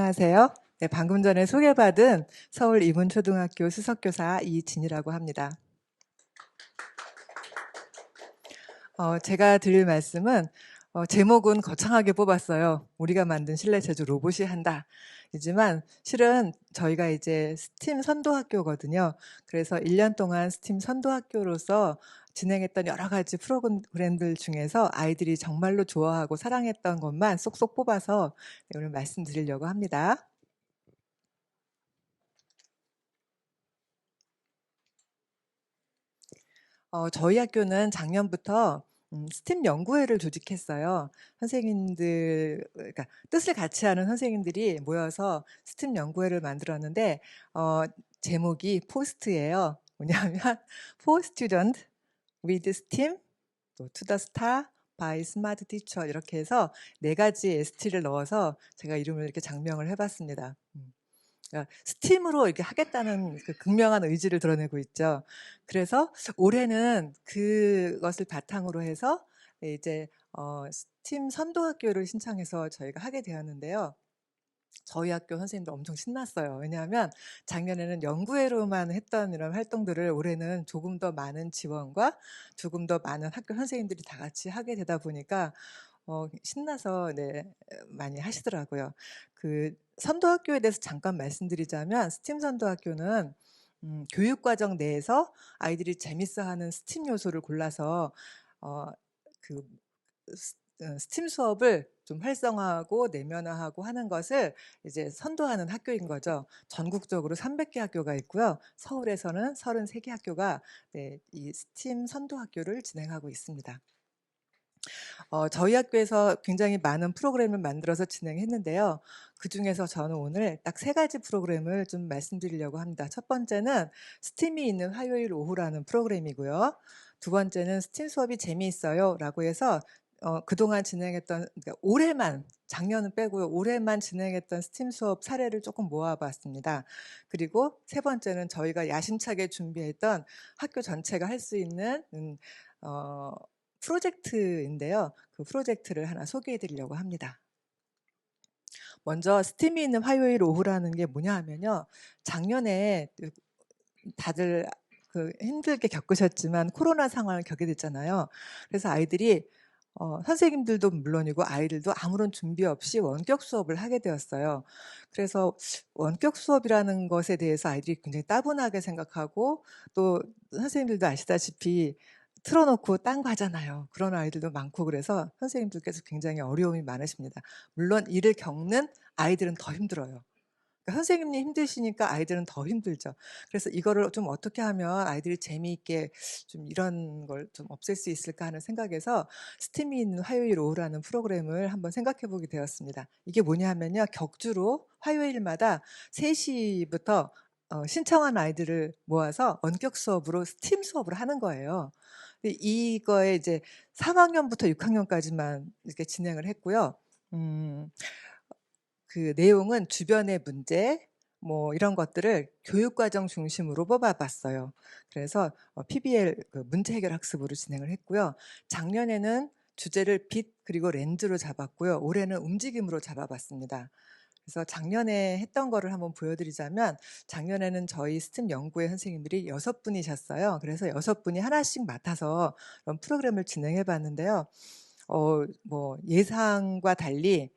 안녕하세요. 네, 방금 전에 소개받은 서울 이문초등학교 수석교사 이진이라고 합니다. 제가 드릴 말씀은 제목은 거창하게 뽑았어요. 우리가 만든 실내 제조 로봇이 한다. 이지만 실은 저희가 이제 스팀 선도학교거든요. 그래서 1년 동안 스팀 선도학교로서 진행했던 여러 가지 프로그램들 중에서 아이들이 정말로 좋아하고 사랑했던 것만 쏙쏙 뽑아서 오늘 말씀드리려고 합니다. 저희 학교는 작년부터 스팀 연구회를 조직했어요. 선생님들, 그러니까 뜻을 같이 하는 선생님들이 모여서 스팀 연구회를 만들었는데 제목이 포스트예요. 뭐냐면 For Student with STEAM, 또 To the Star by Smart Teacher 이렇게 해서 4가지 ST를 넣어서 제가 이름을 이렇게 장명을 해봤습니다. 그러니까 스팀으로 이렇게 하겠다는 그 극명한 의지를 드러내고 있죠. 그래서 올해는 그것을 바탕으로 해서 이제 스팀 선도학교를 신청해서 저희가 하게 되었는데요. 저희 학교 선생님들 엄청 신났어요. 왜냐하면 작년에는 연구회로만 했던 이런 활동들을 올해는 조금 더 많은 지원과 조금 더 많은 학교 선생님들이 다 같이 하게 되다 보니까 신나서 네, 많이 하시더라고요. 그 선도학교에 대해서 잠깐 말씀드리자면 스팀 선도학교는 교육과정 내에서 아이들이 재밌어하는 스팀 요소를 골라서 그 스팀 수업을 좀 활성화하고 내면화하고 하는 것을 이제 선도하는 학교인 거죠. 전국적으로 300개 학교가 있고요. 서울에서는 33개 학교가 네, 이 스팀 선도 학교를 진행하고 있습니다. 저희 학교에서 굉장히 많은 프로그램을 만들어서 진행했는데요. 그중에서 저는 오늘 딱 3가지 프로그램을 좀 말씀드리려고 합니다. 첫 번째는 스팀이 있는 화요일 오후라는 프로그램이고요. 두 번째는 스팀 수업이 재미있어요 라고 해서 그동안 진행했던, 그러니까 올해만, 작년은 빼고요. 올해만 진행했던 스팀 수업 사례를 조금 모아봤습니다. 그리고 세 번째는 저희가 야심차게 준비했던 학교 전체가 할 수 있는 프로젝트인데요. 그 프로젝트를 하나 소개해 드리려고 합니다. 먼저 스팀이 있는 화요일 오후라는 게 뭐냐 하면요. 작년에 다들 힘들게 겪으셨지만 코로나 상황을 겪게 됐잖아요. 그래서 아이들이 선생님들도 물론이고 아이들도 아무런 준비 없이 원격 수업을 하게 되었어요. 그래서 원격 수업이라는 것에 대해서 아이들이 굉장히 따분하게 생각하고 또 선생님들도 아시다시피 틀어놓고 딴 거 하잖아요. 그런 아이들도 많고 그래서 선생님들께서 굉장히 어려움이 많으십니다. 물론 이를 겪는 아이들은 더 힘들어요. 그러니까 선생님이 힘드시니까 아이들은 더 힘들죠. 그래서 이거를 좀 어떻게 하면 아이들이 재미있게 좀 이런 걸 좀 없앨 수 있을까 하는 생각에서 스팀이 있는 화요일 오후라는 프로그램을 한번 생각해 보게 되었습니다. 이게 뭐냐 하면요. 격주로 화요일마다 3시부터 신청한 아이들을 모아서 원격 수업으로 스팀 수업을 하는 거예요. 이거에 이제 3학년부터 6학년까지만 이렇게 진행을 했고요. 그 내용은 주변의 문제, 뭐 이런 것들을 교육과정 중심으로 뽑아봤어요. 그래서 PBL 문제 해결 학습으로 진행을 했고요. 작년에는 주제를 빛 그리고 렌즈로 잡았고요. 올해는 움직임으로 잡아봤습니다. 그래서 작년에 했던 거를 한번 보여드리자면 작년에는 저희 스팀 연구회 선생님들이 6분이셨어요. 그래서 6분이 하나씩 맡아서 그런 프로그램을 진행해 봤는데요. 뭐 예상과 달리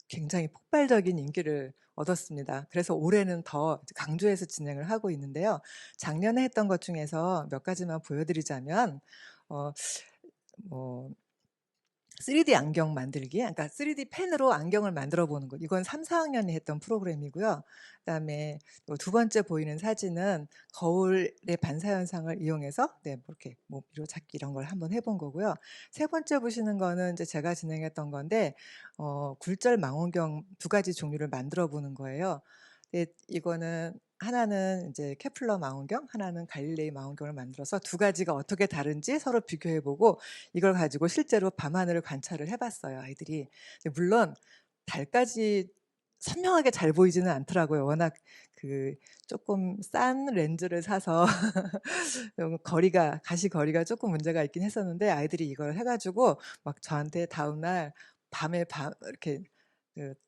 굉장히 폭발적인 인기를 얻었습니다. 그래서 올해는 더 강조해서 진행을 하고 있는데요. 작년에 했던 것 중에서 몇 가지만 보여드리자면 뭐 3D 안경 만들기, 그러니까 3D 펜으로 안경을 만들어 보는 것. 이건 3, 4학년이 했던 프로그램이고요. 그다음에 두 번째 보이는 사진은 거울의 반사현상을 이용해서 네, 이렇게 뭐 미로찾기 이런 걸 한번 해본 거고요. 세 번째 보시는 거는 이제 제가 진행했던 건데 굴절 망원경 2가지 종류를 만들어 보는 거예요. 네, 이거는 하나는 이제 케플러 망원경, 하나는 갈릴레이 망원경을 만들어서 2가지가 어떻게 다른지 서로 비교해보고 이걸 가지고 실제로 밤하늘을 관찰을 해봤어요, 아이들이. 물론 달까지 선명하게 잘 보이지는 않더라고요. 워낙 그 조금 싼 렌즈를 사서 가시 거리가 조금 문제가 있긴 했었는데 아이들이 이걸 해가지고 막 저한테 다음날 밤에 이렇게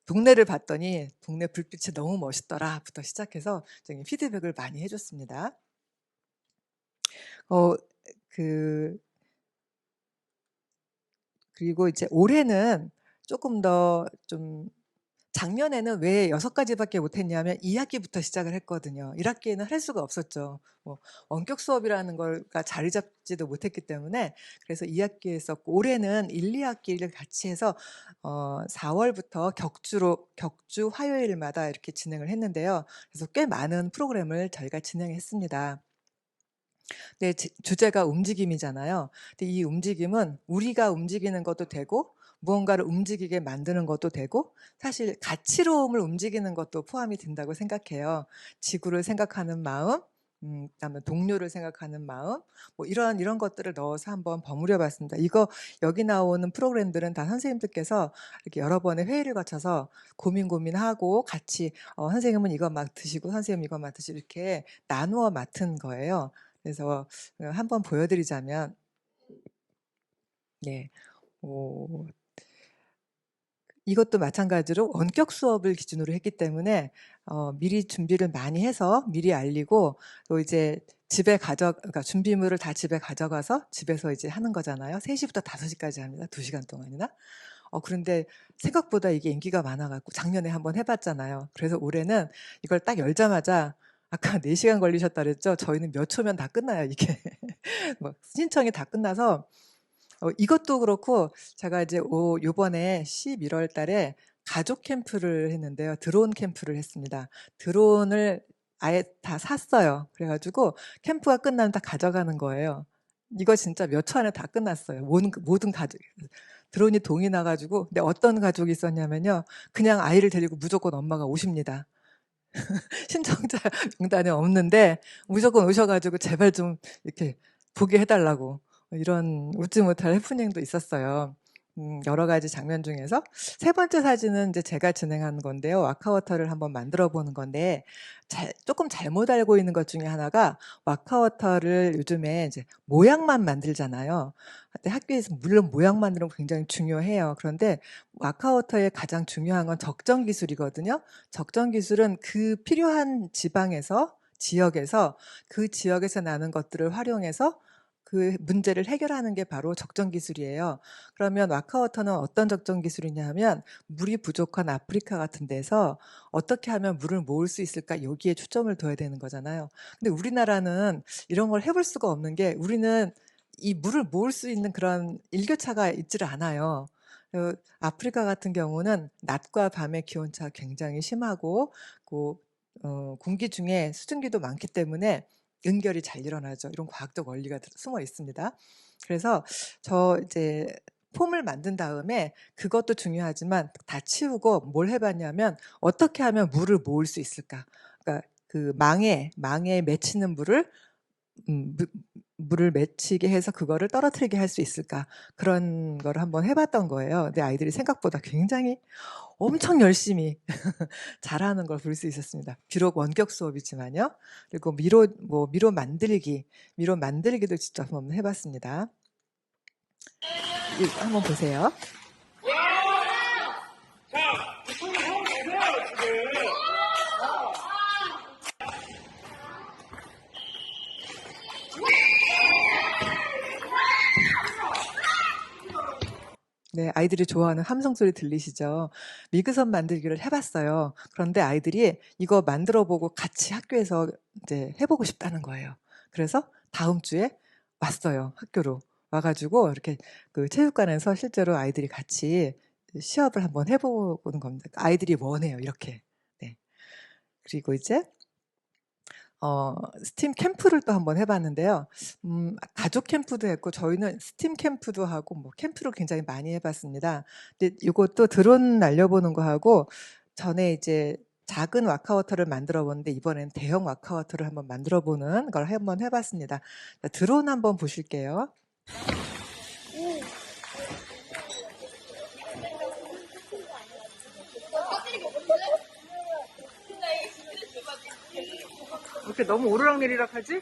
동네를 봤더니 동네 불빛이 너무 멋있더라부터 시작해서 피드백을 많이 해줬습니다. 그 그리고 이제 올해는 조금 더 좀 작년에는 왜 6가지밖에 못했냐면 2학기부터 시작을 했거든요. 1학기에는 할 수가 없었죠. 뭐 원격 수업이라는 걸가 자리 잡지도 못했기 때문에 그래서 2학기에 했었고 올해는 1, 2학기를 같이 해서 4월부터 격주 화요일마다 이렇게 진행을 했는데요. 그래서 꽤 많은 프로그램을 저희가 진행했습니다. 네, 주제가 움직임이잖아요. 근데 이 움직임은 우리가 움직이는 것도 되고 무언가를 움직이게 만드는 것도 되고 사실 가치로움을 움직이는 것도 포함이 된다고 생각해요. 지구를 생각하는 마음, 그다음에 동료를 생각하는 마음, 뭐 이런 것들을 넣어서 한번 버무려 봤습니다. 이거 여기 나오는 프로그램들은 다 선생님들께서 이렇게 여러 번의 회의를 거쳐서 고민하고 같이 선생님은 이거 막 드시고 선생님 이거 막 드시고 이렇게 나누어 맡은 거예요. 그래서 한번 보여드리자면, 네, 이것도 마찬가지로 원격 수업을 기준으로 했기 때문에 미리 준비를 많이 해서 미리 알리고 또 이제 그러니까 준비물을 다 집에 가져가서 집에서 이제 하는 거잖아요. 3시부터 5시까지 합니다. 2시간 동안이나. 그런데 생각보다 이게 인기가 많아갖고 작년에 한번 해봤잖아요. 그래서 올해는 이걸 딱 열자마자 아까 4시간 걸리셨다 그랬죠? 저희는 몇 초면 다 끝나요, 이게. 뭐 신청이 다 끝나서 이것도 그렇고 제가 이제 요번에 11월 달에 가족 캠프를 했는데요. 드론 캠프를 했습니다. 드론을 아예 다 샀어요. 그래가지고 캠프가 끝나면 다 가져가는 거예요. 이거 진짜 몇 초 안에 다 끝났어요. 모든 가족. 드론이 동이 나가지고 근데 어떤 가족이 있었냐면요. 그냥 아이를 데리고 무조건 엄마가 오십니다. 신청자 명단에 없는데 무조건 오셔가지고 제발 좀 이렇게 보게 해달라고 이런 웃지 못할 해프닝도 있었어요. 여러 가지 장면 중에서 3번째 사진은 이제 제가 진행한 건데요. 와카워터를 한번 만들어 보는 건데 조금 잘못 알고 있는 것 중에 하나가 와카워터를 요즘에 이제 모양만 만들잖아요. 근데 학교에서 물론 모양 만드는 거 굉장히 중요해요. 그런데 와카워터의 가장 중요한 건 적정 기술이거든요. 적정 기술은 그 필요한 지역에서 그 지역에서 나는 것들을 활용해서 그 문제를 해결하는 게 바로 적정 기술이에요. 그러면 와카워터는 어떤 적정 기술이냐 하면 물이 부족한 아프리카 같은 데서 어떻게 하면 물을 모을 수 있을까 여기에 초점을 둬야 되는 거잖아요. 근데 우리나라는 이런 걸 해볼 수가 없는 게 우리는 이 물을 모을 수 있는 그런 일교차가 있지를 않아요. 아프리카 같은 경우는 낮과 밤의 기온차가 굉장히 심하고 공기 중에 수증기도 많기 때문에 연결이 잘 일어나죠. 이런 과학적 원리가 숨어 있습니다. 그래서 이제 폼을 만든 다음에 그것도 중요하지만 다 치우고 뭘 해봤냐면 어떻게 하면 물을 모을 수 있을까? 그러니까 그 망에 맺히는 물을 맺히게 해서 그거를 떨어뜨리게 할 수 있을까? 그런 거를 한번 해봤던 거예요. 근데 아이들이 생각보다 굉장히 엄청 열심히 잘하는 걸 볼 수 있었습니다. 비록 원격 수업이지만요. 그리고 미로 만들기도 직접 한번 해봤습니다. 이거 한번 보세요. 네, 아이들이 좋아하는 함성 소리 들리시죠? 미그선 만들기를 해봤어요. 그런데 아이들이 이거 만들어보고 같이 학교에서 이제 해보고 싶다는 거예요. 그래서 다음 주에 왔어요. 학교로 와가지고 이렇게 그 체육관에서 실제로 아이들이 같이 시합을 한번 해보는 겁니다. 아이들이 원해요. 이렇게. 네. 그리고 이제 스팀 캠프를 또 한번 해봤는데요. 가족 캠프도 했고 저희는 스팀 캠프도 하고 뭐 캠프를 굉장히 많이 해봤습니다. 근데 이것도 드론 날려보는 거 하고 전에 이제 작은 와카워터를 만들어 보는데 이번엔 대형 와카워터를 한번 만들어 보는 걸 한번 해봤습니다. 드론 한번 보실게요. 이렇게 너무 오르락내리락 하지?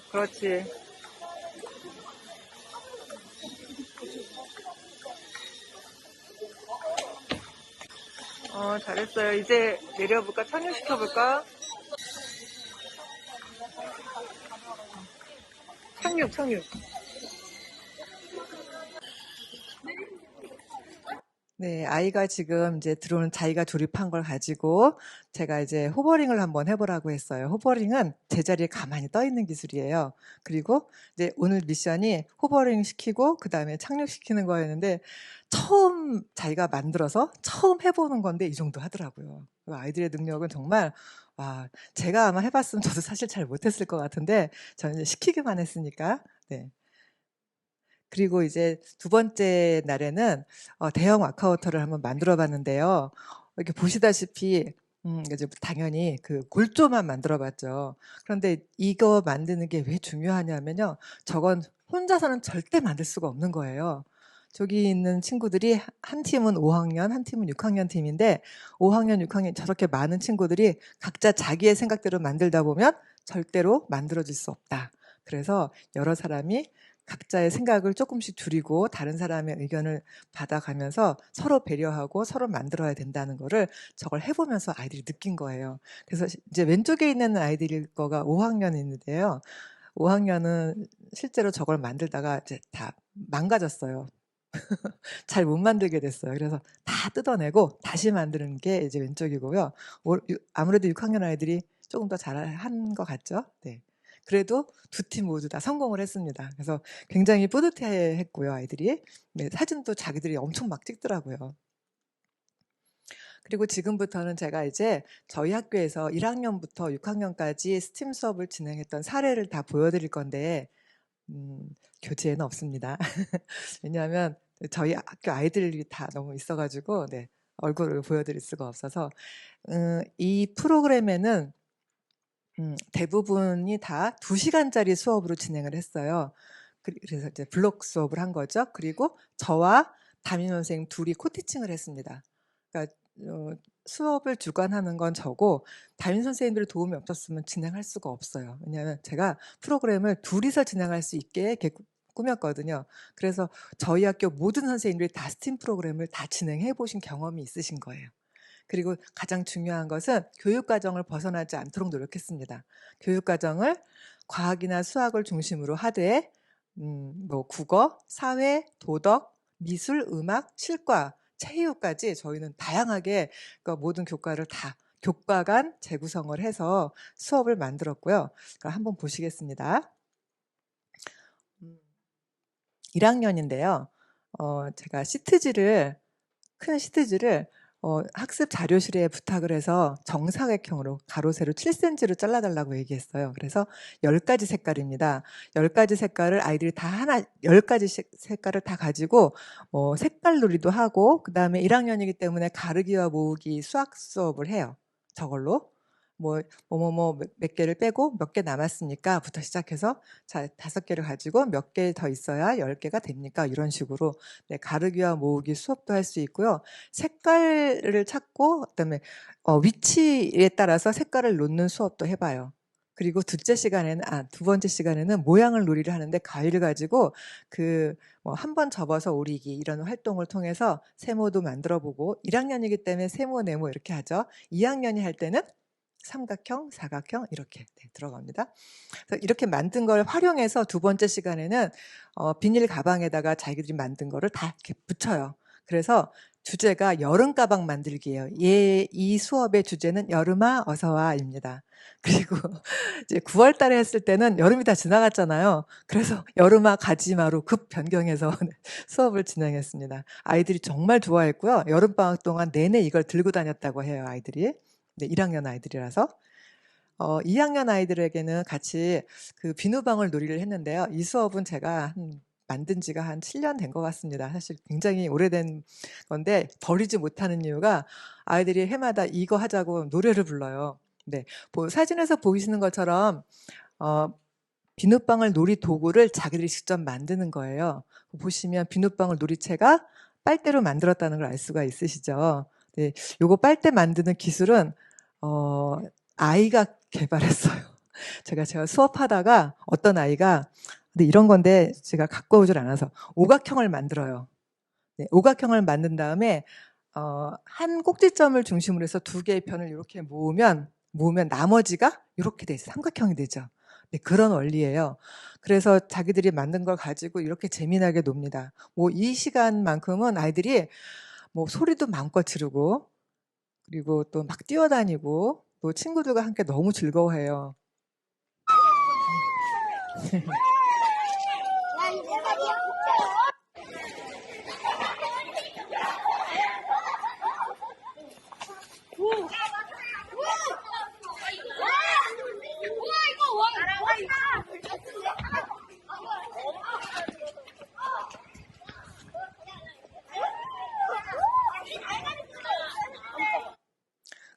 그렇지. 잘했어요. 이제 내려볼까? 착륙시켜볼까? 착륙. 네, 아이가 지금 이제 들어오는 자기가 조립한 걸 가지고 제가 이제 호버링을 한번 해보라고 했어요. 호버링은 제자리에 가만히 떠 있는 기술이에요. 그리고 이제 오늘 미션이 호버링 시키고 그 다음에 착륙시키는 거였는데 처음 자기가 만들어서 처음 해보는 건데 이 정도 하더라고요. 아이들의 능력은 정말 와, 제가 아마 해봤으면 저도 사실 잘 못했을 것 같은데 저는 이제 시키기만 했으니까 네. 그리고 이제 두 번째 날에는 대형 와카우터를 한번 만들어 봤는데요. 이렇게 보시다시피 이제 당연히 그 골조만 만들어 봤죠. 그런데 이거 만드는 게 왜 중요하냐면요. 저건 혼자서는 절대 만들 수가 없는 거예요. 저기 있는 친구들이 한 팀은 5학년, 한 팀은 6학년 팀인데 5학년, 6학년 저렇게 많은 친구들이 각자 자기의 생각대로 만들다 보면 절대로 만들어질 수 없다. 그래서 여러 사람이 각자의 생각을 조금씩 줄이고 다른 사람의 의견을 받아가면서 서로 배려하고 서로 만들어야 된다는 거를 저걸 해보면서 아이들이 느낀 거예요. 그래서 이제 왼쪽에 있는 아이들일 거가 5학년인데요. 5학년은 실제로 저걸 만들다가 이제 다 망가졌어요. 잘 못 만들게 됐어요. 그래서 다 뜯어내고 다시 만드는 게 이제 왼쪽이고요. 아무래도 6학년 아이들이 조금 더 잘한 것 같죠? 네. 그래도 두 팀 모두 다 성공을 했습니다. 그래서 굉장히 뿌듯해 했고요, 아이들이. 네, 사진도 자기들이 엄청 막 찍더라고요. 그리고 지금부터는 제가 이제 저희 학교에서 1학년부터 6학년까지 스팀 수업을 진행했던 사례를 다 보여드릴 건데, 교재에는 없습니다. 왜냐하면 저희 학교 아이들이 다 너무 있어가지고, 네, 얼굴을 보여드릴 수가 없어서, 이 프로그램에는 대부분이 다 2시간짜리 수업으로 진행을 했어요. 그래서 이제 블록 수업을 한 거죠. 그리고 저와 담임 선생님 둘이 코티칭을 했습니다. 그러니까 수업을 주관하는 건 저고 담임 선생님들 도움이 없었으면 진행할 수가 없어요. 왜냐하면 제가 프로그램을 둘이서 진행할 수 있게 이렇게 꾸몄거든요. 그래서 저희 학교 모든 선생님들이 다 스팀 프로그램을 다 진행해 보신 경험이 있으신 거예요. 그리고 가장 중요한 것은 교육과정을 벗어나지 않도록 노력했습니다. 교육과정을 과학이나 수학을 중심으로 하되 뭐 국어, 사회, 도덕, 미술, 음악, 실과, 체육까지 저희는 다양하게 그러니까 모든 교과를 다 교과 간 재구성을 해서 수업을 만들었고요. 한번 보시겠습니다. 1학년인데요. 제가 큰 시트지를 학습 자료실에 부탁을 해서 정사각형으로 가로 세로 7cm로 잘라달라고 얘기했어요. 그래서 10가지 색깔입니다. 10가지 색깔을 아이들이 다 10가지 색깔을 다 가지고 색깔 놀이도 하고 그 다음에 1학년이기 때문에 가르기와 모으기 수학 수업을 해요. 저걸로. 몇 개를 빼고 몇 개 남았으니까부터 시작해서 자, 5개를 가지고 몇 개 더 있어야 10개가 됩니까? 이런 식으로 네, 가르기와 모으기 수업도 할 수 있고요. 색깔을 찾고 그다음에 위치에 따라서 색깔을 놓는 수업도 해봐요. 그리고 두 번째 시간에는 모양을 놀이를 하는데 가위를 가지고 한 번 접어서 오리기 이런 활동을 통해서 세모도 만들어보고 1학년이기 때문에 세모, 네모 이렇게 하죠. 2학년이 할 때는 삼각형, 사각형 이렇게 들어갑니다. 그래서 이렇게 만든 걸 활용해서 두 번째 시간에는 비닐 가방에다가 자기들이 만든 거를 다 이렇게 붙여요. 그래서 주제가 여름 가방 만들기예요. 이 수업의 주제는 여름아 어서와입니다. 그리고 이제 9월 달에 했을 때는 여름이 다 지나갔잖아요. 그래서 여름아 가지마로 급 변경해서 수업을 진행했습니다. 아이들이 정말 좋아했고요. 여름방학 동안 내내 이걸 들고 다녔다고 해요, 아이들이. 네, 1학년 아이들이라서 2학년 아이들에게는 같이 그 비누방울 놀이를 했는데요. 이 수업은 제가 만든 지가 한 7년 된 것 같습니다. 사실 굉장히 오래된 건데 버리지 못하는 이유가 아이들이 해마다 이거 하자고 노래를 불러요. 네, 사진에서 보이시는 것처럼 비눗방울 놀이 도구를 자기들이 직접 만드는 거예요. 보시면 비눗방울 놀이채가 빨대로 만들었다는 걸 알 수가 있으시죠. 네, 요거 빨대 만드는 기술은 아이가 개발했어요. 제가 수업하다가 어떤 아이가 근데 이런 건데 제가 갖고 오질 않아서 오각형을 만들어요. 네, 오각형을 만든 다음에 한 꼭지점을 중심으로 해서 두 개의 편을 이렇게 모으면 나머지가 이렇게 돼 있어요. 삼각형이 되죠. 네, 그런 원리예요. 그래서 자기들이 만든 걸 가지고 이렇게 재미나게 놉니다. 뭐 이 시간만큼은 아이들이 뭐 소리도 마음껏 지르고 그리고 또 막 뛰어다니고 또 친구들과 함께 너무 즐거워해요.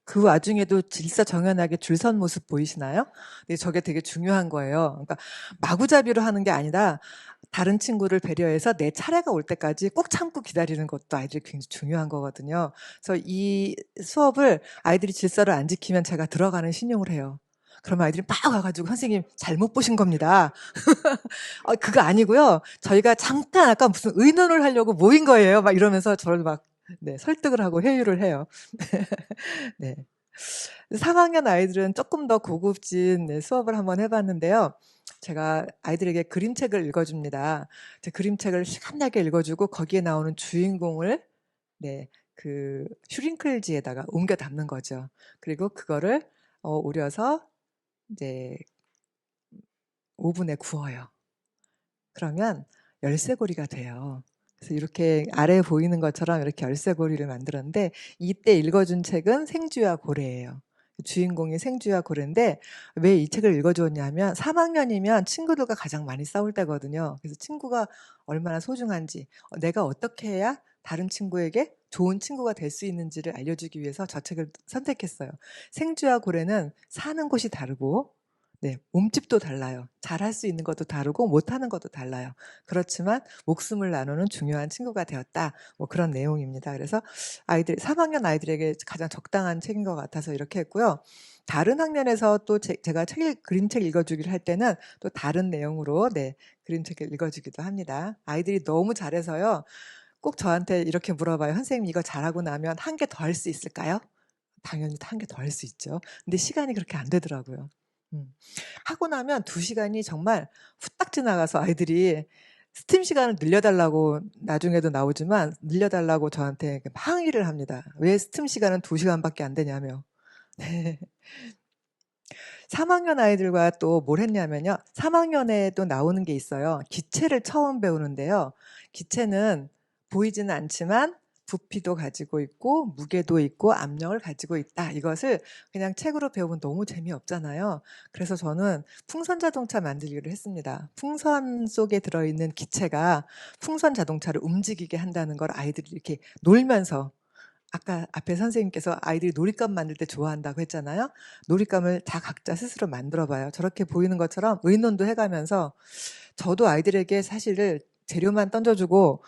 그 와중에도 질서정연하게 줄 선 모습 보이시나요? 네, 저게 되게 중요한 거예요. 그러니까 마구잡이로 하는 게 아니라 다른 친구를 배려해서 내 차례가 올 때까지 꼭 참고 기다리는 것도 아이들이 굉장히 중요한 거거든요. 그래서 이 수업을 아이들이 질서를 안 지키면 제가 들어가는 신용을 해요. 그러면 아이들이 막 와가지고 선생님 잘못 보신 겁니다. 그거 아니고요. 저희가 잠깐 아까 무슨 의논을 하려고 모인 거예요. 막 이러면서 저를 막 네, 설득을 하고 회유를 해요. 네. 3학년 아이들은 조금 더 고급진 네, 수업을 한번 해봤는데요. 제가 아이들에게 그림책을 읽어줍니다. 그림책을 시간나게 읽어주고 거기에 나오는 주인공을 네, 그 슈링클지에다가 옮겨 담는 거죠. 그리고 그거를 우려서 이제 오븐에 구워요. 그러면 열쇠고리가 돼요. 그래서 이렇게 아래에 보이는 것처럼 이렇게 열쇠고리를 만들었는데 이때 읽어준 책은 생쥐와 고래예요. 주인공이 생쥐와 고래인데 왜 이 책을 읽어주었냐면 3학년이면 친구들과 가장 많이 싸울 때거든요. 그래서 친구가 얼마나 소중한지 내가 어떻게 해야 다른 친구에게 좋은 친구가 될 수 있는지를 알려주기 위해서 저 책을 선택했어요. 생쥐와 고래는 사는 곳이 다르고 네, 몸집도 달라요. 잘할 수 있는 것도 다르고 못하는 것도 달라요. 그렇지만 목숨을 나누는 중요한 친구가 되었다. 뭐 그런 내용입니다. 그래서 3학년 아이들에게 가장 적당한 책인 것 같아서 이렇게 했고요. 다른 학년에서 또 제가 그림책 읽어주기를 할 때는 또 다른 내용으로 네, 그림책을 읽어주기도 합니다. 아이들이 너무 잘해서요. 꼭 저한테 이렇게 물어봐요. 선생님 이거 잘하고 나면 한 개 더 할 수 있을까요? 당연히 한 개 더 할 수 있죠. 근데 시간이 그렇게 안 되더라고요. 하고 나면 2시간이 정말 후딱 지나가서 아이들이 스팀 시간을 늘려달라고 나중에도 나오지만 늘려달라고 저한테 항의를 합니다. 왜 스팀 시간은 2시간밖에 안 되냐며. 네. 3학년 아이들과 또 뭘 했냐면요. 3학년에도 나오는 게 있어요. 기체를 처음 배우는데요. 기체는 보이지는 않지만 부피도 가지고 있고 무게도 있고 압력을 가지고 있다. 이것을 그냥 책으로 배우면 너무 재미없잖아요. 그래서 저는 풍선 자동차 만들기를 했습니다. 풍선 속에 들어있는 기체가 풍선 자동차를 움직이게 한다는 걸 아이들이 이렇게 놀면서 아까 앞에 선생님께서 아이들이 놀잇감 만들 때 좋아한다고 했잖아요. 놀잇감을 다 각자 스스로 만들어 봐요. 저렇게 보이는 것처럼 의논도 해가면서 저도 아이들에게 사실 재료만 던져주고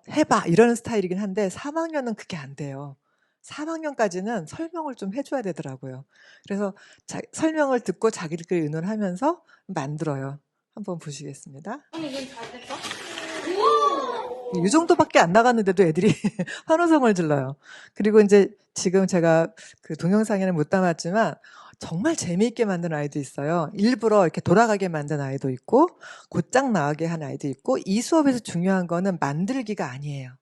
해봐 이러는 스타일이긴 한데 3학년은 그게 안 돼요. 3학년까지는 설명을 좀 해줘야 되더라고요. 그래서 설명을 듣고 자기들끼리 의논하면서 만들어요. 한번 보시겠습니다. 이건 잘 될까? 이 정도밖에 안 나갔는데도 애들이 환호성을 질러요. 그리고 이제 지금 제가 그 동영상에는 못 담았지만 정말 재미있게 만든 아이도 있어요. 일부러 이렇게 돌아가게 만든 아이도 있고 곧장 나가게 한 아이도 있고 이 수업에서 중요한 거는 만들기가 아니에요.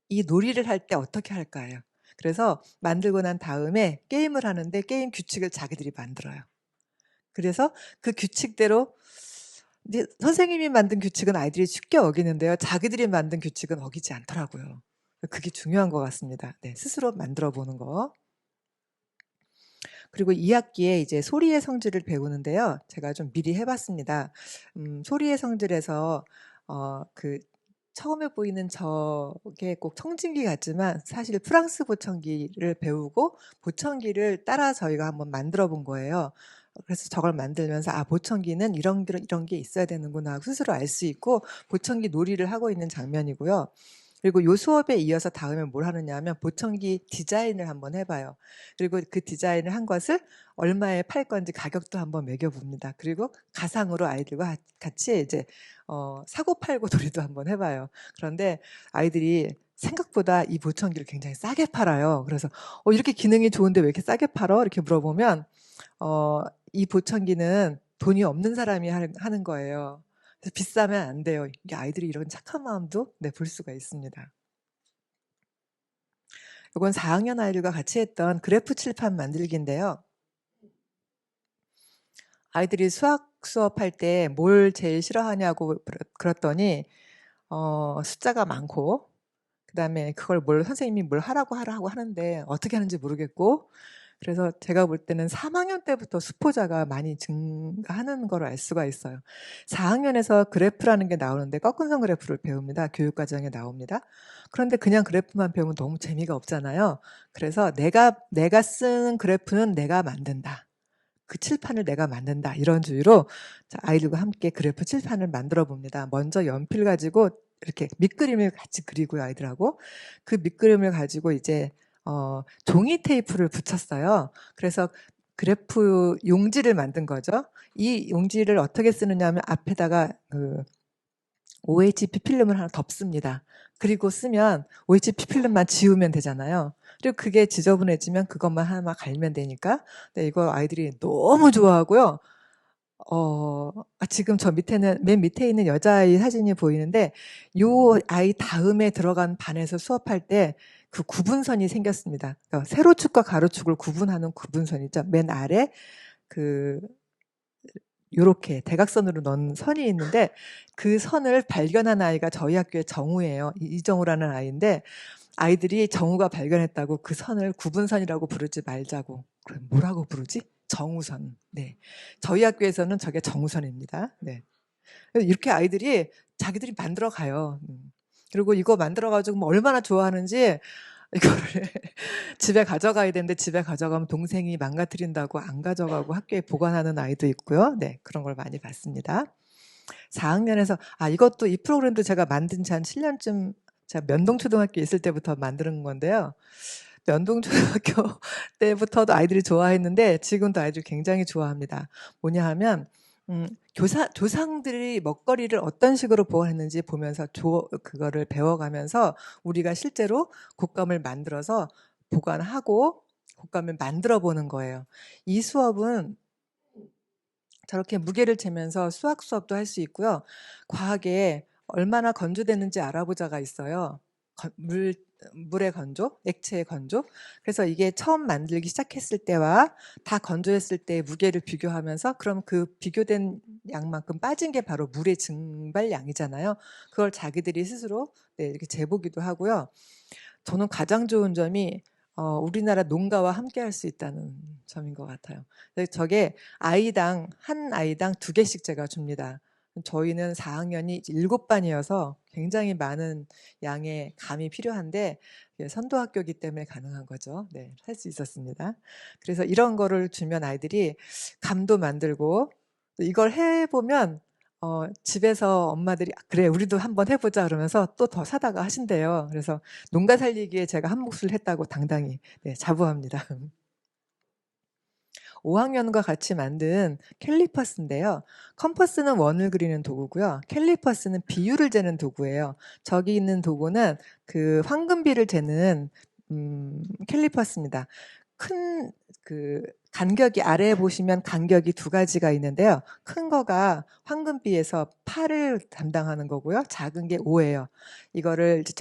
이 놀이를 할 때 어떻게 할까요? 그래서 만들고 난 다음에 게임을 하는데 게임 규칙을 자기들이 만들어요. 그래서 그 규칙대로 근데 선생님이 만든 규칙은 아이들이 쉽게 어기는데요. 자기들이 만든 규칙은 어기지 않더라고요. 그게 중요한 것 같습니다. 네, 스스로 만들어 보는 거. 그리고 2학기에 이제 소리의 성질을 배우는데요. 제가 좀 미리 해봤습니다. 소리의 성질에서 그 처음에 보이는 저게 꼭 청진기 같지만 사실 프랑스 보청기를 배우고 보청기를 따라 저희가 한번 만들어 본 거예요. 그래서 저걸 만들면서 보청기는 이런 게 있어야 되는구나 스스로 알 수 있고 보청기 놀이를 하고 있는 장면이고요. 그리고 요 수업에 이어서 다음에 뭘 하느냐 하면 보청기 디자인을 한번 해봐요. 그리고 그 디자인을 한 것을 얼마에 팔 건지 가격도 한번 매겨봅니다. 그리고 가상으로 아이들과 같이 이제 사고 팔고 놀이도 한번 해봐요. 그런데 아이들이 생각보다 이 보청기를 굉장히 싸게 팔아요. 그래서 이렇게 기능이 좋은데 왜 이렇게 싸게 팔어? 이렇게 물어보면 이 보청기는 돈이 없는 사람이 하는 거예요. 그래서 비싸면 안 돼요. 이게 아이들이 이런 착한 마음도 볼 수가 있습니다. 이건 4학년 아이들과 같이 했던 그래프 칠판 만들기인데요. 아이들이 수학 수업할 때 뭘 제일 싫어하냐고 그랬더니 숫자가 많고, 그다음에 그걸 선생님이 뭘 하라고 하는데 어떻게 하는지 모르겠고, 그래서 제가 볼 때는 3학년 때부터 수포자가 많이 증가하는 걸 알 수가 있어요. 4학년에서 그래프라는 게 나오는데 꺾은선 그래프를 배웁니다. 교육과정에 나옵니다. 그런데 그냥 그래프만 배우면 너무 재미가 없잖아요. 그래서 내가 쓴 그래프는 내가 만든다. 그 칠판을 내가 만든다. 이런 주의로 아이들과 함께 그래프 칠판을 만들어 봅니다. 먼저 연필 가지고 이렇게 밑그림을 같이 그리고요, 아이들하고. 그 밑그림을 가지고 이제 종이 테이프를 붙였어요. 그래서 그래프 용지를 만든 거죠. 이 용지를 어떻게 쓰느냐 하면 앞에다가 OHP 필름을 하나 덮습니다. 그리고 쓰면 OHP 필름만 지우면 되잖아요. 그리고 그게 지저분해지면 그것만 하나 갈면 되니까. 네, 이거 아이들이 너무 좋아하고요. 지금 맨 밑에 있는 여자아이 사진이 보이는데, 요 아이 다음에 들어간 반에서 수업할 때 그 구분선이 생겼습니다. 그러니까 세로축과 가로축을 구분하는 구분선이죠. 맨 아래 요렇게 대각선으로 넣은 선이 있는데, 그 선을 발견한 아이가 저희 학교의 정우예요. 이정우라는 아이인데, 아이들이 정우가 발견했다고 그 선을 구분선이라고 부르지 말자고. 그럼 뭐라고 부르지? 정우선. 네. 저희 학교에서는 저게 정우선입니다. 네. 이렇게 아이들이 자기들이 만들어 가요. 그리고 이거 만들어 가지고 뭐 얼마나 좋아하는지, 이거를 집에 가져가야 되는데 집에 가져가면 동생이 망가뜨린다고 안 가져가고 학교에 보관하는 아이도 있고요. 네, 그런 걸 많이 봤습니다. 4학년에서 이것도 이 프로그램도 제가 만든 지 한 7년쯤, 제가 면동초등학교에 있을 때부터 만드는 건데요. 면동초등학교 때부터도 아이들이 좋아했는데 지금도 아이들이 굉장히 좋아합니다. 뭐냐 하면 조상들이 먹거리를 어떤 식으로 보관했는지 보면서 그거를 배워가면서 우리가 실제로 곶감을 만들어서 보관하고 곶감을 만들어 보는 거예요. 이 수업은 저렇게 무게를 재면서 수학 수업도 할 수 있고요. 과학에 얼마나 건조되는지 알아보자가 있어요. 물의 건조, 액체의 건조. 그래서 이게 처음 만들기 시작했을 때와 다 건조했을 때의 무게를 비교하면서, 그럼 그 비교된 양만큼 빠진 게 바로 물의 증발량이잖아요. 그걸 자기들이 스스로 이렇게 재보기도 하고요. 저는 가장 좋은 점이 우리나라 농가와 함께 할 수 있다는 점인 것 같아요. 저게 한 아이당 2개씩 제가 줍니다. 저희는 4학년이 7반이어서 굉장히 많은 양의 감이 필요한데 선도학교이기 때문에 가능한 거죠. 네, 할 수 있었습니다. 그래서 이런 거를 주면 아이들이 감도 만들고, 이걸 해보면 집에서 엄마들이 그래 우리도 한번 해보자 그러면서 또 더 사다가 하신대요. 그래서 농가 살리기에 제가 한 몫을 했다고 당당히 자부합니다. 5학년과 같이 만든 캘리퍼스인데요. 컴퍼스는 원을 그리는 도구고요. 캘리퍼스는 비율을 재는 도구예요. 저기 있는 도구는 그 황금비를 재는 캘리퍼스입니다. 큰 간격이, 아래에 보시면 간격이 2가지가 있는데요. 큰 거가 황금비에서 8을 담당하는 거고요. 작은 게 5예요. 이거를 이제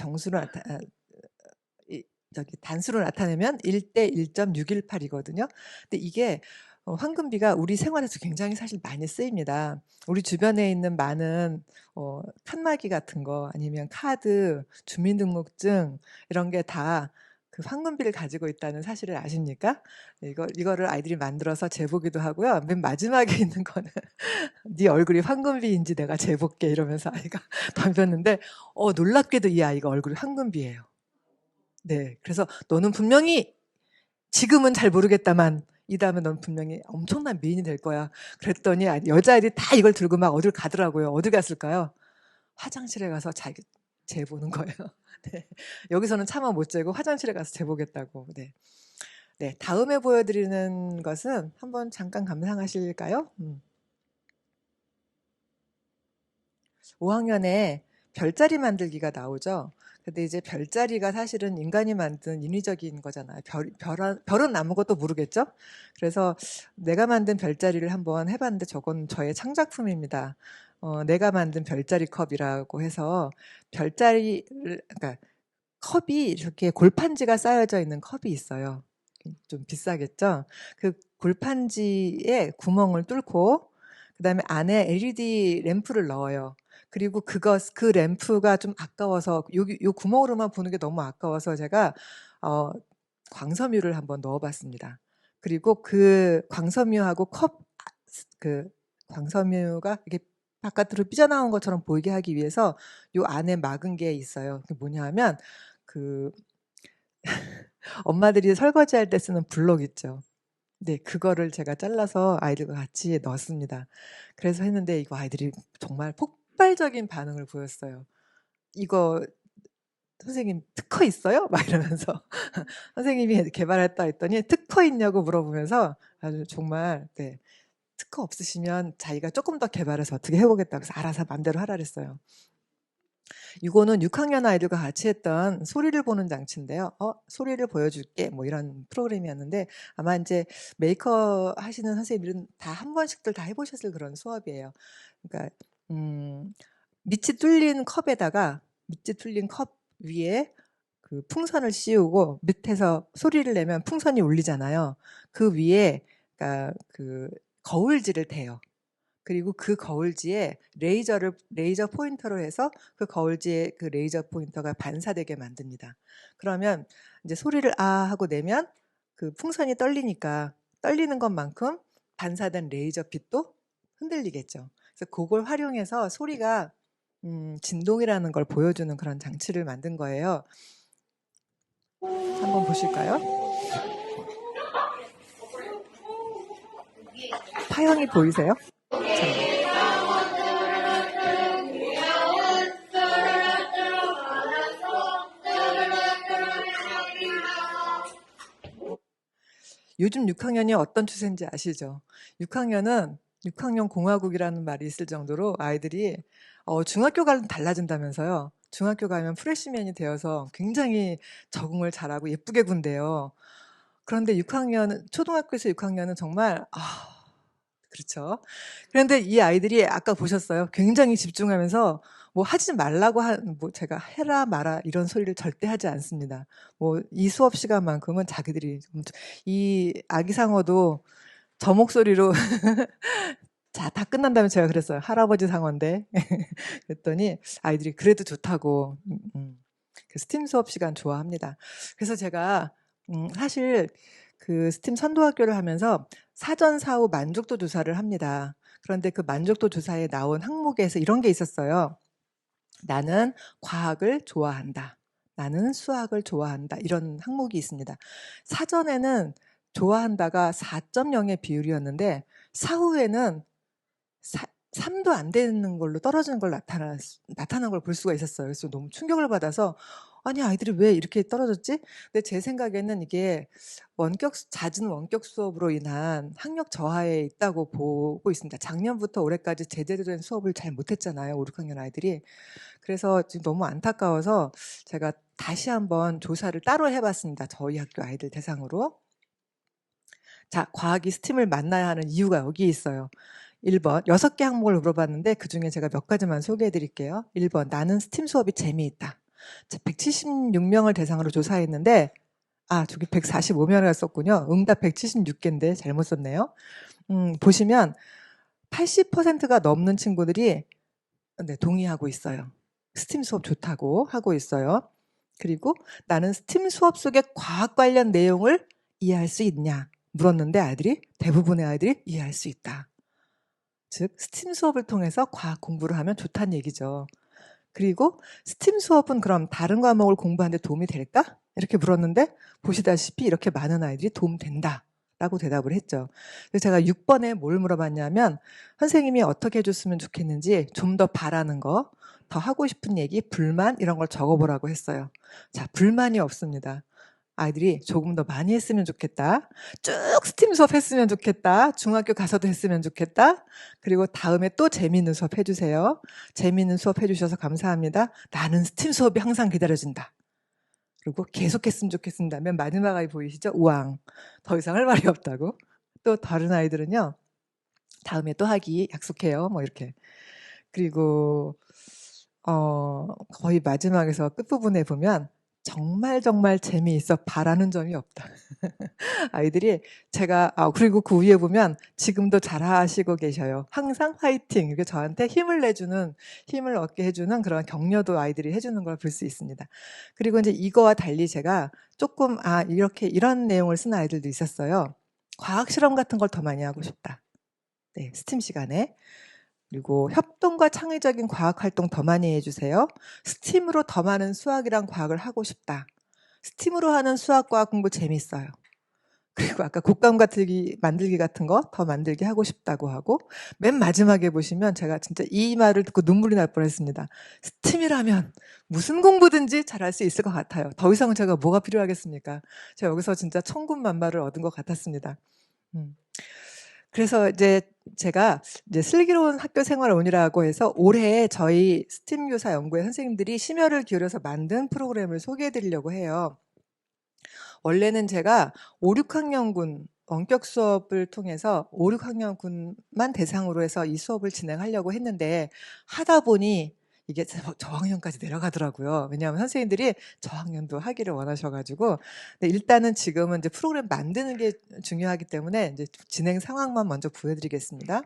단수로 나타내면 1대 1.618이거든요. 근데 이게 황금비가 우리 생활에서 굉장히 사실 많이 쓰입니다. 우리 주변에 있는 많은 칸막이 같은 거, 아니면 카드, 주민등록증, 이런 게 다 그 황금비를 가지고 있다는 사실을 아십니까? 이거를 아이들이 만들어서 재보기도 하고요. 맨 마지막에 있는 거는 네 얼굴이 황금비인지 내가 재볼게 이러면서 아이가 덤볐는데 놀랍게도 이 아이가 얼굴이 황금비예요. 네, 그래서 너는 분명히 지금은 잘 모르겠다만 이 다음에 넌 분명히 엄청난 미인이 될 거야. 그랬더니 여자애들이 다 이걸 들고 막 어딜 가더라고요. 어디 갔을까요? 화장실에 가서 자기 재보는 거예요. 네. 여기서는 차마 못 재고 화장실에 가서 재보겠다고. 네. 네, 다음에 보여드리는 것은 한번 잠깐 감상하실까요? 5학년에 별자리 만들기가 나오죠. 근데 이제 별자리가 사실은 인간이 만든 인위적인 거잖아요. 별은 아무것도 모르겠죠? 그래서 내가 만든 별자리를 한번 해봤는데 저건 저의 창작품입니다. 내가 만든 별자리 컵이라고 해서 별자리를, 그러니까 컵이 이렇게 골판지가 쌓여져 있는 컵이 있어요. 좀 비싸겠죠? 그 골판지에 구멍을 뚫고 그다음에 안에 LED 램프를 넣어요. 그리고 그 램프가 좀 아까워서 요 구멍으로만 보는 게 너무 아까워서 제가 광섬유를 한번 넣어봤습니다. 그리고 그 광섬유하고 그 광섬유가 이렇게 바깥으로 삐져나온 것처럼 보이게 하기 위해서 요 안에 막은 게 있어요. 그게 뭐냐 하면 그 엄마들이 설거지할 때 쓰는 블록 있죠. 네, 그거를 제가 잘라서 아이들과 같이 넣었습니다. 그래서 했는데 이거 아이들이 정말 폭발적인 반응을 보였어요. 이거 선생님 특허 있어요? 막 이러면서 선생님이 개발했다 했더니 특허 있냐고 물어보면서 아주 정말 네, 특허 없으시면 자기가 조금 더 개발해서 어떻게 해보겠다고 해서 알아서 마음대로 하라 그랬어요. 이거는 6학년 아이들과 같이 했던 소리를 보는 장치인데요. 소리를 보여줄게 뭐 이런 프로그램이었는데 아마 이제 메이커 하시는 선생님들은 다 한 번씩들 다 해보셨을 그런 수업이에요. 그러니까 밑이 뚫린 컵 위에 그 풍선을 씌우고 밑에서 소리를 내면 풍선이 울리잖아요. 그 위에 그러니까 그 거울지를 대요. 그리고 그 거울지에 레이저 포인터로 해서 그 거울지에 그 레이저 포인터가 반사되게 만듭니다. 그러면 이제 소리를 아 하고 내면 그 풍선이 떨리니까 떨리는 것만큼 반사된 레이저 빛도 흔들리겠죠. 그래서 그걸 활용해서 소리가 진동이라는 걸 보여주는 그런 장치를 만든 거예요. 한번 보실까요? 파형이 보이세요? 요즘 6학년이 어떤 추세인지 아시죠? 6학년 공화국이라는 말이 있을 정도로 아이들이 중학교 가면 달라진다면서요. 중학교 가면 프레시맨이 되어서 굉장히 적응을 잘하고 예쁘게 군대요. 그런데 초등학교에서 6학년은 정말 그렇죠. 그런데 이 아이들이 아까 보셨어요. 굉장히 집중하면서 뭐 하지 말라고 뭐 제가 해라 마라 이런 소리를 절대 하지 않습니다. 뭐 이 수업 시간만큼은 자기들이 이 아기상어도 저 목소리로 자, 다 끝난 다음에 제가 그랬어요. 할아버지 상어인데. 그랬더니 아이들이 그래도 좋다고. 그 스팀 수업 시간 좋아합니다. 그래서 제가 사실 그 스팀 선도학교를 하면서 사전 사후 만족도 조사를 합니다. 그런데 그 만족도 조사에 나온 항목에서 이런 게 있었어요. 나는 과학을 좋아한다. 나는 수학을 좋아한다. 이런 항목이 있습니다. 사전에는 좋아한다가 4.0의 비율이었는데 사후에는 3도 안 되는 걸로 떨어지는 걸 나타난 걸 볼 수가 있었어요. 그래서 너무 충격을 받아서 아니 아이들이 왜 이렇게 떨어졌지? 근데 제 생각에는 이게 잦은 원격 수업으로 인한 학력 저하에 있다고 보고 있습니다. 작년부터 올해까지 제대로 된 수업을 잘 못했잖아요. 5, 6학년 아이들이. 그래서 지금 너무 안타까워서 제가 다시 한번 조사를 따로 해봤습니다. 저희 학교 아이들 대상으로. 자, 과학이 스팀을 만나야 하는 이유가 여기 있어요. 1번, 6개 항목을 물어봤는데 그중에 제가 몇 가지만 소개해 드릴게요. 1번, 나는 스팀 수업이 재미있다. 자, 176명을 대상으로 조사했는데 저기 145명을 썼군요. 응답 176개인데 잘못 썼네요. 보시면 80%가 넘는 친구들이 네, 동의하고 있어요. 스팀 수업 좋다고 하고 있어요. 그리고 나는 스팀 수업 속의 과학 관련 내용을 이해할 수 있냐 물었는데 대부분의 아이들이 이해할 수 있다. 즉 스팀 수업을 통해서 과학 공부를 하면 좋다는 얘기죠. 그리고 스팀 수업은 그럼 다른 과목을 공부하는 데 도움이 될까? 이렇게 물었는데 보시다시피 이렇게 많은 아이들이 도움된다. 라고 대답을 했죠. 그래서 제가 6번에 뭘 물어봤냐면 선생님이 어떻게 해줬으면 좋겠는지 좀 더 바라는 거, 더 하고 싶은 얘기, 불만 이런 걸 적어보라고 했어요. 자, 불만이 없습니다. 아이들이 조금 더 많이 했으면 좋겠다. 쭉 스팀 수업 했으면 좋겠다. 중학교 가서도 했으면 좋겠다. 그리고 다음에 또 재미있는 수업 해주세요. 재미있는 수업 해주셔서 감사합니다. 나는 스팀 수업이 항상 기다려진다. 그리고 계속했으면 좋겠습니다. 맨 마지막 아이 보이시죠? 우왕. 더 이상 할 말이 없다고. 또 다른 아이들은요. 다음에 또 하기 약속해요. 뭐 이렇게. 그리고 거의 마지막에서 끝부분에 보면 정말 정말 재미있어 바라는 점이 없다. 아이들이 제가 그리고 그 위에 보면 지금도 잘하시고 계셔요. 항상 화이팅. 이렇게 저한테 힘을 얻게 해주는 그런 격려도 아이들이 해주는 걸 볼 수 있습니다. 그리고 이제 이거와 달리 제가 조금 이런 내용을 쓴 아이들도 있었어요. 과학 실험 같은 걸 더 많이 하고 싶다. 네, 스팀 시간에. 그리고 협동과 창의적인 과학 활동 더 많이 해주세요. 스팀으로 더 많은 수학이랑 과학을 하고 싶다. 스팀으로 하는 수학과학 공부 재밌어요. 그리고 아까 곡감 만들기 같은 거 더 만들기 하고 싶다고 하고, 맨 마지막에 보시면 제가 진짜 이 말을 듣고 눈물이 날 뻔했습니다. 스팀이라면 무슨 공부든지 잘할 수 있을 것 같아요. 더 이상은 제가 뭐가 필요하겠습니까? 제가 여기서 진짜 천군만마를 얻은 것 같았습니다. 그래서 이제 제가 슬기로운 학교 생활원이라고 해서 올해 저희 스팀 교사 연구회 선생님들이 심혈을 기울여서 만든 프로그램을 소개해 드리려고 해요. 원래는 제가 5, 6학년군 원격 수업을 통해서 5, 6학년군만 대상으로 해서 이 수업을 진행하려고 했는데 하다 보니 이게 저학년까지 내려가더라고요. 왜냐하면 선생님들이 저학년도 하기를 원하셔가지고. 근데 일단은 지금은 이제 프로그램 만드는 게 중요하기 때문에 이제 진행 상황만 먼저 보여드리겠습니다.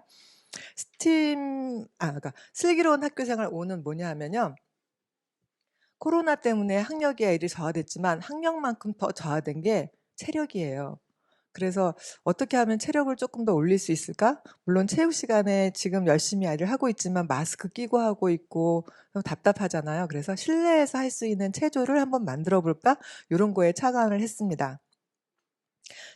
그러니까 슬기로운 학교생활 5는 뭐냐 하면요. 코로나 때문에 학력이 아이들이 저하됐지만 학력만큼 더 저하된 게 체력이에요. 그래서 어떻게 하면 체력을 조금 더 올릴 수 있을까? 물론 체육 시간에 지금 열심히 아이를 하고 있지만 마스크 끼고 하고 있고 답답하잖아요. 그래서 실내에서 할 수 있는 체조를 한번 만들어 볼까? 이런 거에 착안을 했습니다.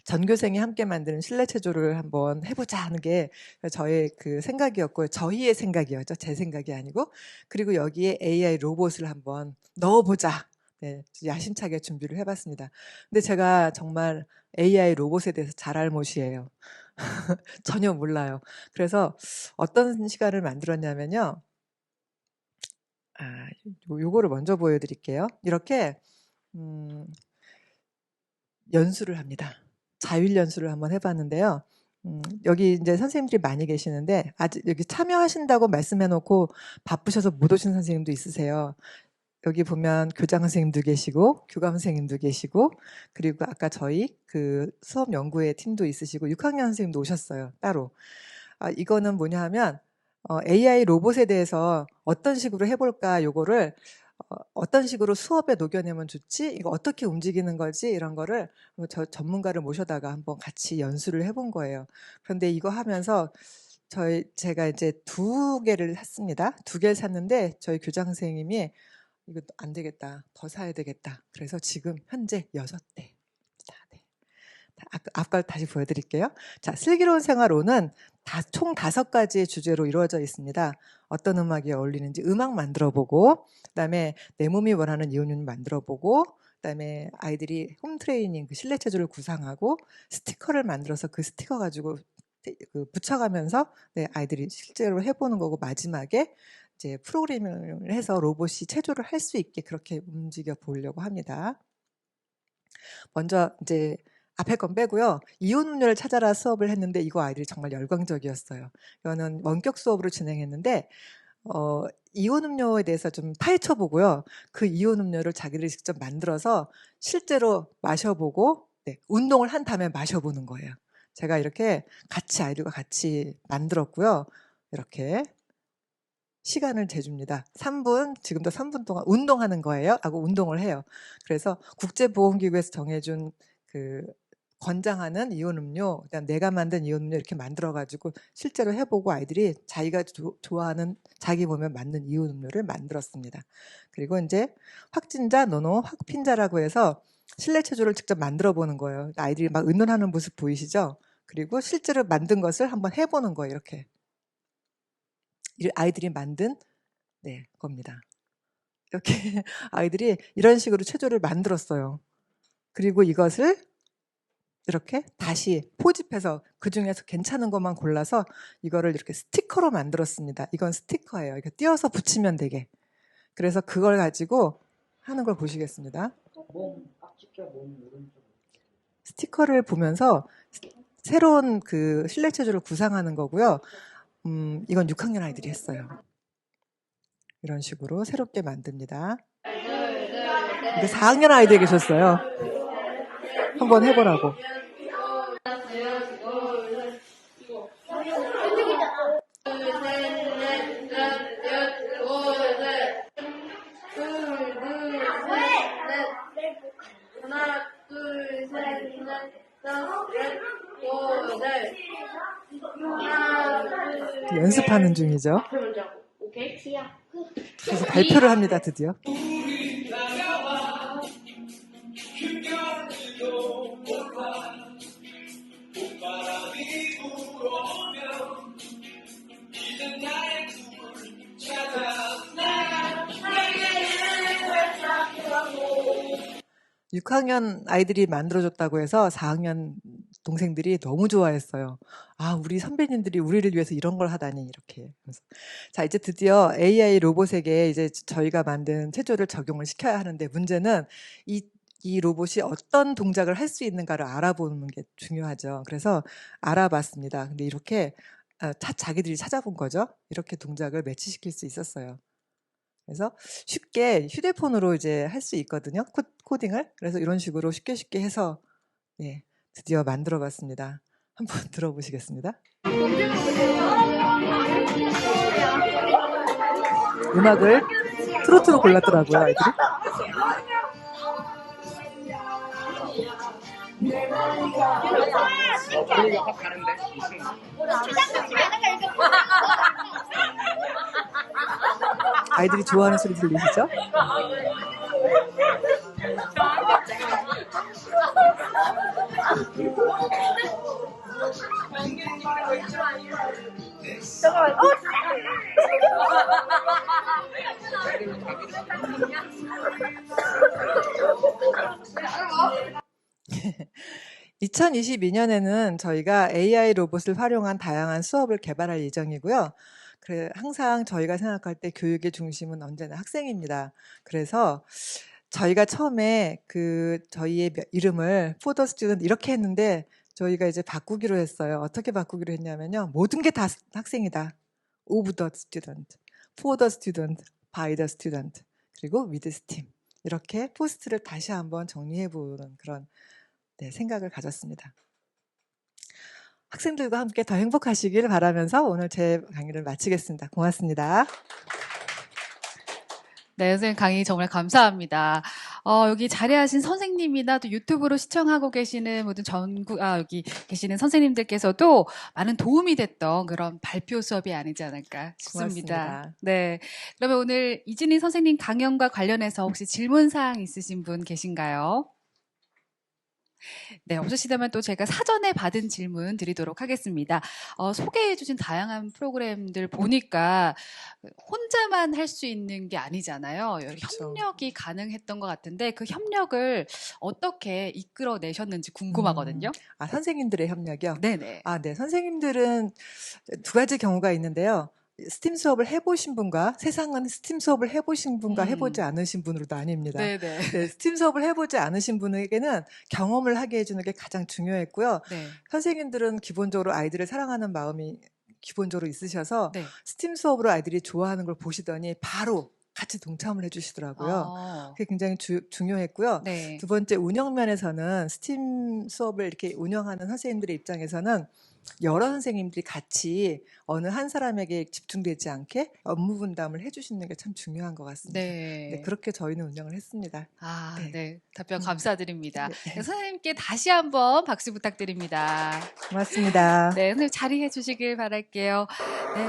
전교생이 함께 만드는 실내 체조를 한번 해보자 하는 게 저의 그 생각이었고요. 저희의 생각이었죠. 제 생각이 아니고. 그리고 여기에 AI 로봇을 한번 넣어보자. 네, 야심차게 준비를 해봤습니다. 근데 제가 정말 AI 로봇에 대해서 잘 알못이에요. 전혀 몰라요. 그래서 어떤 시간을 만들었냐면요. 요거를 먼저 보여드릴게요. 이렇게 연수를 합니다. 자율 연수를 한번 해봤는데요. 여기 이제 선생님들이 많이 계시는데 아직 여기 참여하신다고 말씀해놓고 바쁘셔서 못 오신 선생님도 있으세요. 여기 보면 교장 선생님도 계시고 교감 선생님도 계시고 그리고 아까 저희 그 수업 연구회 팀도 있으시고 6학년 선생님도 오셨어요. 따로. 이거는 뭐냐 하면 AI 로봇에 대해서 어떤 식으로 해볼까 요거를 어떤 식으로 수업에 녹여내면 좋지? 이거 어떻게 움직이는 거지? 이런 거를 저 전문가를 모셔다가 한번 같이 연수를 해본 거예요. 그런데 이거 하면서 제가 이제 2개를 샀습니다. 2개를 샀는데 저희 교장 선생님이 이거 안 되겠다. 더 사야 되겠다. 그래서 지금 현재 6대. 아까 다시 보여드릴게요. 자, 슬기로운 생활 5는 총 5가지의 주제로 이루어져 있습니다. 어떤 음악이 어울리는지 음악 만들어보고, 그다음에 내 몸이 원하는 이온윤 만들어보고, 그다음에 아이들이 홈 트레이닝 그 실내 체조를 구상하고 스티커를 만들어서 그 스티커 가지고 붙여가면서 아이들이 실제로 해보는 거고 마지막에 이제 프로그래밍을 해서 로봇이 체조를 할 수 있게 그렇게 움직여 보려고 합니다. 먼저 이제 앞에 건 빼고요. 이온 음료를 찾아라 수업을 했는데 이거 아이들이 정말 열광적이었어요. 이거는 원격 수업으로 진행했는데 이온 음료에 대해서 좀 파헤쳐 보고요. 그 이온 음료를 자기들이 직접 만들어서 실제로 마셔보고 운동을 한 다음에 마셔보는 거예요. 제가 이렇게 아이들과 같이 만들었고요. 이렇게 시간을 재줍니다. 3분, 지금도 3분 동안 운동하는 거예요. 하고 운동을 해요. 그래서 국제보건기구에서 정해준 그 권장하는 이온 음료, 그다음 내가 만든 이온 음료 이렇게 만들어가지고 실제로 해보고 아이들이 자기가 좋아하는 자기 몸에 맞는 이온 음료를 만들었습니다. 그리고 이제 확진자, 노노, 확핀자라고 해서 실내 체조를 직접 만들어 보는 거예요. 아이들이 막 의논하는 모습 보이시죠? 그리고 실제로 만든 것을 한번 해보는 거예요. 이렇게 아이들이 만든 겁니다. 이렇게 아이들이 이런 식으로 체조를 만들었어요. 그리고 이것을 이렇게 다시 포집해서 그 중에서 괜찮은 것만 골라서 이거를 이렇게 스티커로 만들었습니다. 이건 스티커예요. 이거 띄어서 붙이면 되게. 그래서 그걸 가지고 하는 걸 보시겠습니다. 스티커를 보면서 새로운 그 실내 체조를 구상하는 거고요. 이건 6학년 아이들이 했어요. 이런 식으로 새롭게 만듭니다. 이게 4학년 아이들이 계셨어요. 한번 해보라고. 하나, 둘, 셋, 넷, 다섯, 여덟. 연습하는 중이죠. 오케이, 시작. 그래서 발표를 합니다, 드디어. (6학년) 아이들이 만들어줬다고 해서 4학년 동생들이 너무 좋아했어요. 아, 우리 선배님들이 우리를 위해서 이런 걸 하다니, 이렇게. 그래서 자, 이제 드디어 AI 로봇에게 이제 저희가 만든 체조를 적용을 시켜야 하는데, 문제는 이 로봇이 어떤 동작을 할 수 있는가를 알아보는 게 중요하죠. 그래서 알아봤습니다. 근데 이렇게 자기들이 찾아본 거죠. 이렇게 동작을 매치시킬 수 있었어요. 그래서 쉽게 휴대폰으로 이제 할 수 있거든요. 코딩을. 그래서 이런 식으로 쉽게 해서 드디어 만들어 봤습니다. 한번 들어보시겠습니다. 음악을 트로트로 골랐더라고요, 아이들이. 분위기가 확 다른데? 아이들이 좋아하는 소리 들리시죠? 잠깐만. 2022년에는 저희가 AI 로봇을 활용한 다양한 수업을 개발할 예정이고요. 항상 저희가 생각할 때 교육의 중심은 언제나 학생입니다. 그래서 저희가 처음에 저희의 이름을 For the Student 이렇게 했는데 저희가 이제 바꾸기로 했어요. 어떻게 바꾸기로 했냐면요. 모든 게 다 학생이다. Of the student, For the student, By the student, 그리고 With STEAM. 이렇게 포스트를 다시 한번 정리해보는 그런 생각을 가졌습니다. 학생들과 함께 더 행복하시길 바라면서 오늘 제 강의를 마치겠습니다. 고맙습니다. 네, 선생님 강의 정말 감사합니다. 여기 자리하신 선생님이나 또 유튜브로 시청하고 계시는 모든 여기 계시는 선생님들께서도 많은 도움이 됐던 그런 발표 수업이 아니지 않을까 싶습니다. 고맙습니다. 네. 그러면 오늘 이진희 선생님 강연과 관련해서 혹시 질문사항 있으신 분 계신가요? 네, 없으시다면 또 제가 사전에 받은 질문 드리도록 하겠습니다. 소개해주신 다양한 프로그램들 보니까 혼자만 할 수 있는 게 아니잖아요. 그렇죠. 협력이 가능했던 것 같은데 그 협력을 어떻게 이끌어내셨는지 궁금하거든요. 선생님들의 협력이요? 네네. 네. 선생님들은 두 가지 경우가 있는데요. 스팀 수업을 해보신 분과 세상은 스팀 수업을 해보신 분과 해보지 않으신 분으로 나뉩니다. 네네. 네, 스팀 수업을 해보지 않으신 분에게는 경험을 하게 해주는 게 가장 중요했고요. 네. 선생님들은 기본적으로 아이들을 사랑하는 마음이 기본적으로 있으셔서 네. 스팀 수업으로 아이들이 좋아하는 걸 보시더니 바로 같이 동참을 해주시더라고요. 그게 굉장히 중요했고요. 네. 두 번째, 운영 면에서는 스팀 수업을 이렇게 운영하는 선생님들의 입장에서는 여러 선생님들이 같이 어느 한 사람에게 집중되지 않게 업무 분담을 해주시는 게 참 중요한 것 같습니다. 네. 그렇게 저희는 운영을 했습니다. 네. 답변 감사드립니다. 네. 선생님께 다시 한번 박수 부탁드립니다. 고맙습니다. 네, 선생님 자리해 주시길 바랄게요. 네.